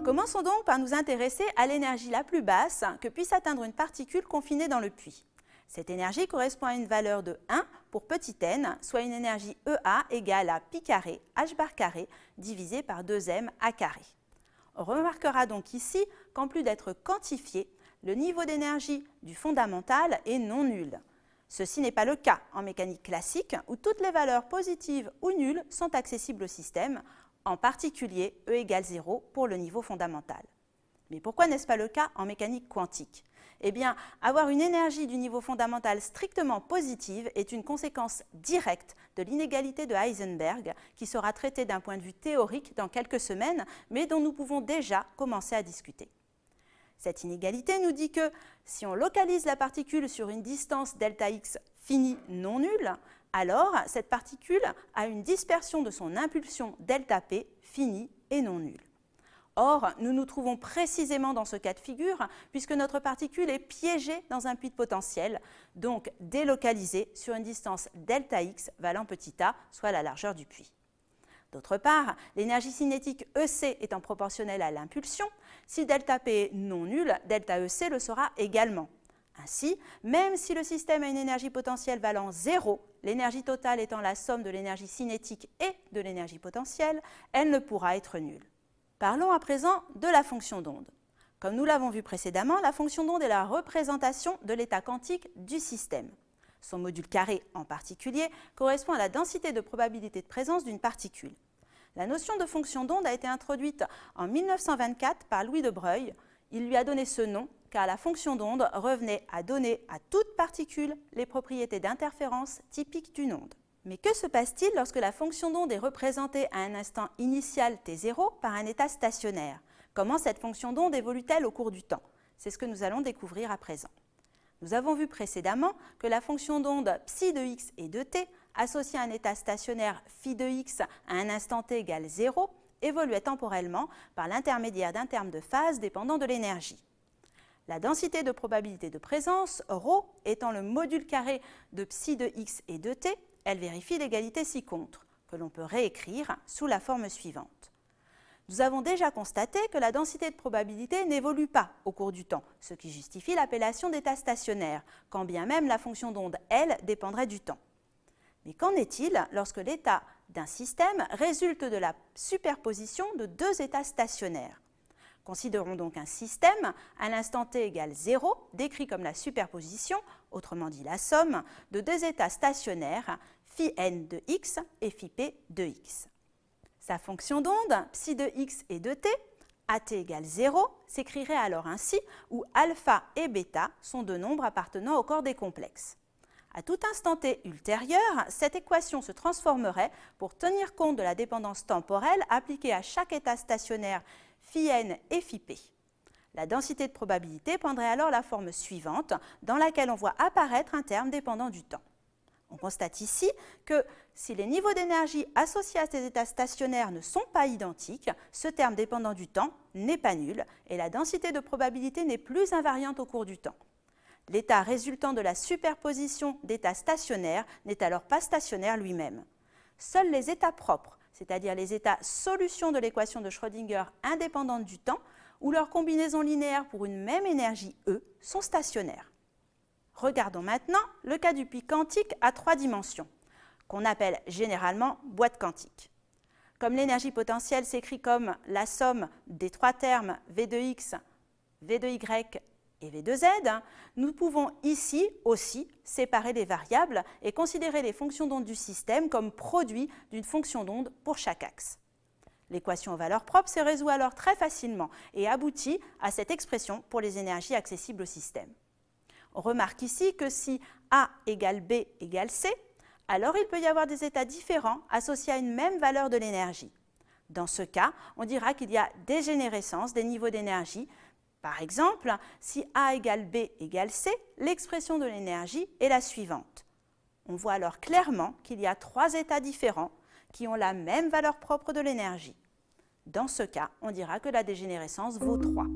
Commençons donc par nous intéresser à l'énergie la plus basse que puisse atteindre une particule confinée dans le puits. Cette énergie correspond à une valeur de 1 pour petit n, soit une énergie EA égale à pi carré h bar carré divisé par 2m a carré. On remarquera donc ici qu'en plus d'être quantifié, le niveau d'énergie du fondamental est non nul. Ceci n'est pas le cas en mécanique classique où toutes les valeurs positives ou nulles sont accessibles au système, en particulier E égale 0 pour le niveau fondamental. Mais pourquoi n'est-ce pas le cas en mécanique quantique? Eh bien, avoir une énergie du niveau fondamental strictement positive est une conséquence directe de l'inégalité de Heisenberg qui sera traitée d'un point de vue théorique dans quelques semaines, mais dont nous pouvons déjà commencer à discuter. Cette inégalité nous dit que si on localise la particule sur une distance Δx finie non nulle, alors cette particule a une dispersion de son impulsion ΔP finie et non nulle. Or, nous nous trouvons précisément dans ce cas de figure puisque notre particule est piégée dans un puits de potentiel, donc délocalisée sur une distance Δx valant petit a, soit la largeur du puits. D'autre part, l'énergie cinétique EC étant proportionnelle à l'impulsion, si ΔP est non nul, ΔEC le sera également. Ainsi, même si le système a une énergie potentielle valant 0, l'énergie totale étant la somme de l'énergie cinétique et de l'énergie potentielle, elle ne pourra être nulle. Parlons à présent de la fonction d'onde. Comme nous l'avons vu précédemment, la fonction d'onde est la représentation de l'état quantique du système. Son module carré en particulier correspond à la densité de probabilité de présence d'une particule. La notion de fonction d'onde a été introduite en 1924 par Louis de Broglie. Il lui a donné ce nom car la fonction d'onde revenait à donner à toute particule les propriétés d'interférence typiques d'une onde. Mais que se passe-t-il lorsque la fonction d'onde est représentée à un instant initial t0 par un état stationnaire? Comment cette fonction d'onde évolue-t-elle au cours du temps? C'est ce que nous allons découvrir à présent. Nous avons vu précédemment que la fonction d'onde psi de x et de t, associée à un état stationnaire phi de x à un instant t égale 0, évoluait temporellement par l'intermédiaire d'un terme de phase dépendant de l'énergie. La densité de probabilité de présence, ρ, étant le module carré de psi de x et de t, elle vérifie l'égalité ci-contre, que l'on peut réécrire sous la forme suivante. Nous avons déjà constaté que la densité de probabilité n'évolue pas au cours du temps, ce qui justifie l'appellation d'état stationnaire, quand bien même la fonction d'onde, elle, dépendrait du temps. Mais qu'en est-il lorsque l'état d'un système résulte de la superposition de deux états stationnaires? Considérons donc un système à l'instant t égale 0, décrit comme la superposition, autrement dit la somme, de deux états stationnaires, phi n de x et phi p de x. Sa fonction d'onde, psi de x et de t, à t égale 0, s'écrirait alors ainsi, où alpha et bêta sont deux nombres appartenant au corps des complexes. À tout instant t ultérieur, cette équation se transformerait pour tenir compte de la dépendance temporelle appliquée à chaque état stationnaire phi n et phi p. La densité de probabilité prendrait alors la forme suivante, dans laquelle on voit apparaître un terme dépendant du temps. On constate ici que si les niveaux d'énergie associés à ces états stationnaires ne sont pas identiques, ce terme dépendant du temps n'est pas nul et la densité de probabilité n'est plus invariante au cours du temps. L'état résultant de la superposition d'états stationnaires n'est alors pas stationnaire lui-même. Seuls les états propres, c'est-à-dire les états solution de l'équation de Schrödinger indépendante du temps, ou leur combinaison linéaire pour une même énergie E, sont stationnaires. Regardons maintenant le cas du puits quantique à 3 dimensions, qu'on appelle généralement boîte quantique. Comme l'énergie potentielle s'écrit comme la somme des trois termes V de x, V de y et V de z, nous pouvons ici aussi séparer les variables et considérer les fonctions d'onde du système comme produits d'une fonction d'onde pour chaque axe. L'équation aux valeurs propres se résout alors très facilement et aboutit à cette expression pour les énergies accessibles au système. On remarque ici que si A égale B égale C, alors il peut y avoir des états différents associés à une même valeur de l'énergie. Dans ce cas, on dira qu'il y a dégénérescence des niveaux d'énergie. Par exemple, si A égale B égale C, l'expression de l'énergie est la suivante. On voit alors clairement qu'il y a 3 états différents qui ont la même valeur propre de l'énergie. Dans ce cas, on dira que la dégénérescence vaut 3.